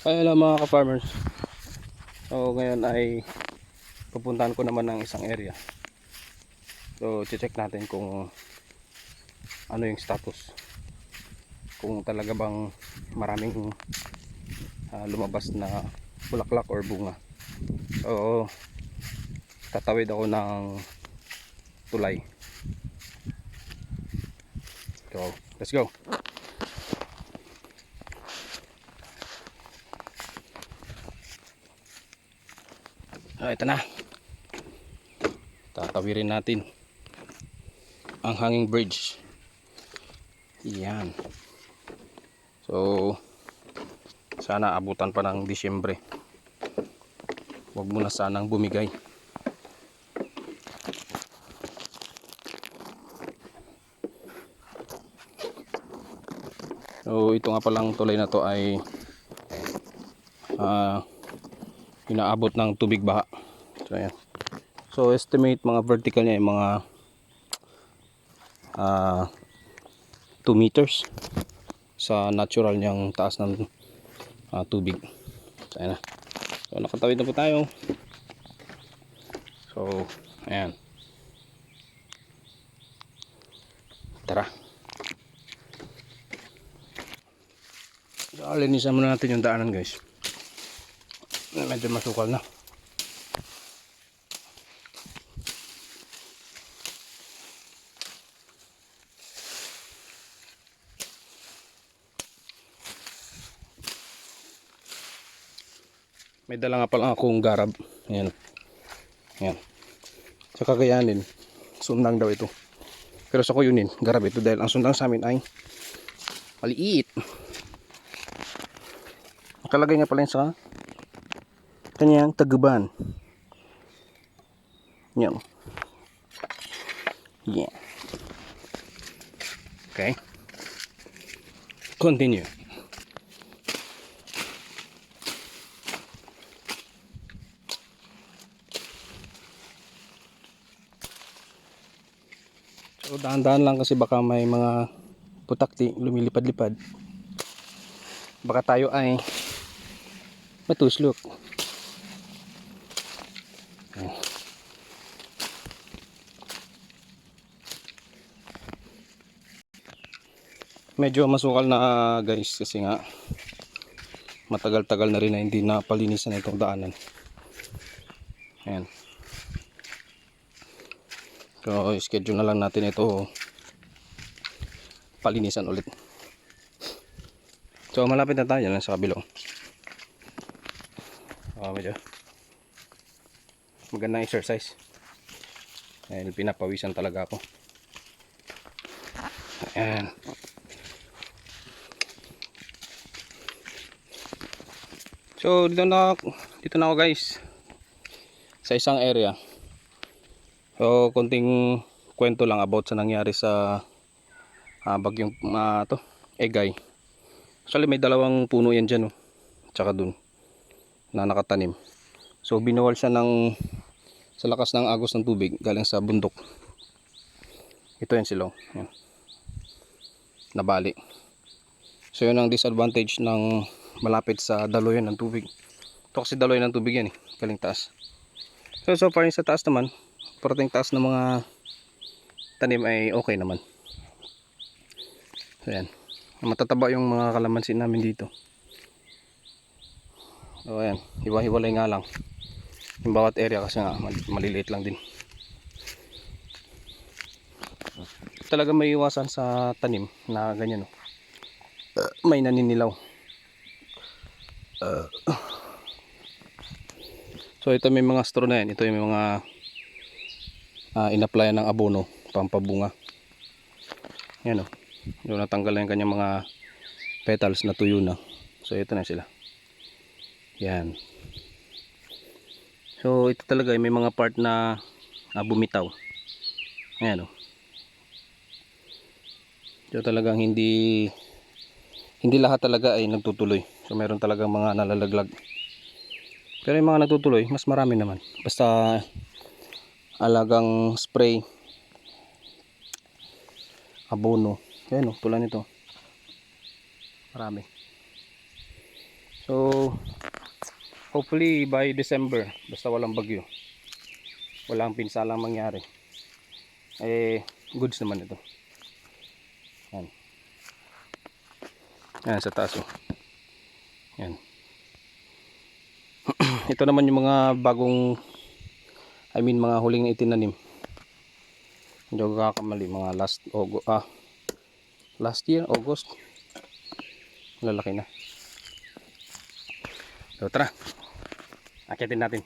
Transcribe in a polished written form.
Hello mga ka-farmers. So ngayon ay pupuntahan ko naman ng isang area. So check natin kung ano yung status. Kung talaga bang maraming lumabas na bulaklak or bunga. So tatawid ako ng tulay. So let's go. Ito na. Tatawirin natin ang hanging bridge. Yan. So sana abutan pa ng Disyembre. Huwag mo na sanang bumigay. So ito nga palang tulay na to ay inaabot ng tubig baha. So ayan. So estimate mga vertical niya ay mga 2 meters sa natural niyang taas ng tubig. So ayan na. So nakatawid na po tayo. So ayan. Tara. So alinisan muna natin yung daanan, guys. Medyo masukal na. May dala nga pala akong garab. Ayan. Ayan. Sa Kakayanin, sundang daw ito. Pero sa Kuyunin, garab ito dahil ang sundang sa amin ay maliit. Nakalagay nga pala yun sa kanyang taguban. Yan. Yeah. Okay. Continue. So dahan-dahan lang kasi baka may mga putakti lumilipad-lipad. Baka tayo ay matuslok. Medyo masukal na guys kasi nga matagal-tagal na rin na hindi napalinisan itong daanan. Ayan. So schedule na lang natin ito palinisan ulit. So malapit na tayo lang sa kabilo. Medyo magandang exercise. Dahil pinapawisan talaga ako. Ayan. So dito na ako guys sa isang area. So konting kwento lang about sa nangyari sa bagyong Egay. Actually may dalawang puno yan dyan, tsaka dun na nakatanim. So binuwal siya sa lakas ng agos ng tubig galing sa bundok. Ito yan silong. Yan. Nabali. So yun ang disadvantage ng malapit sa daloyan ng tubig. Ito kasi daloyan ng tubig yan galing taas. So far sa taas naman, parating taas ng mga tanim ay okay naman. So yan. Matataba yung mga kalamansi namin dito. So ayan, hiwa-hiwalay nga lang yung bawat area kasi nga maliliit lang din. Talaga may iwasan sa tanim na ganyan may naninilaw. So ito may mga straw na yan. Ito yung mga in-applyan ng abono pampabunga. Yan yung natanggal na yung kanyang mga petals na tuyo na. So ito na sila. Yan. So ito talaga may mga part na bumitaw. Ayan So talagang hindi lahat talaga ay nagtutuloy. So meron talagang mga nalalaglag. Pero yung mga nagtutuloy, mas marami naman. Basta alagang spray, abono. Ayan tulad nito. Marami. So hopefully by December, basta walang bagyo, walang pinsalang mangyari, goods naman ito. Yan. Yan sa taas oh. Yan. Ito naman yung mga bagong, mga huling itinanim. Hindi ako kakamali, mga last year, August. Lalaki na. So tara, akitin natin.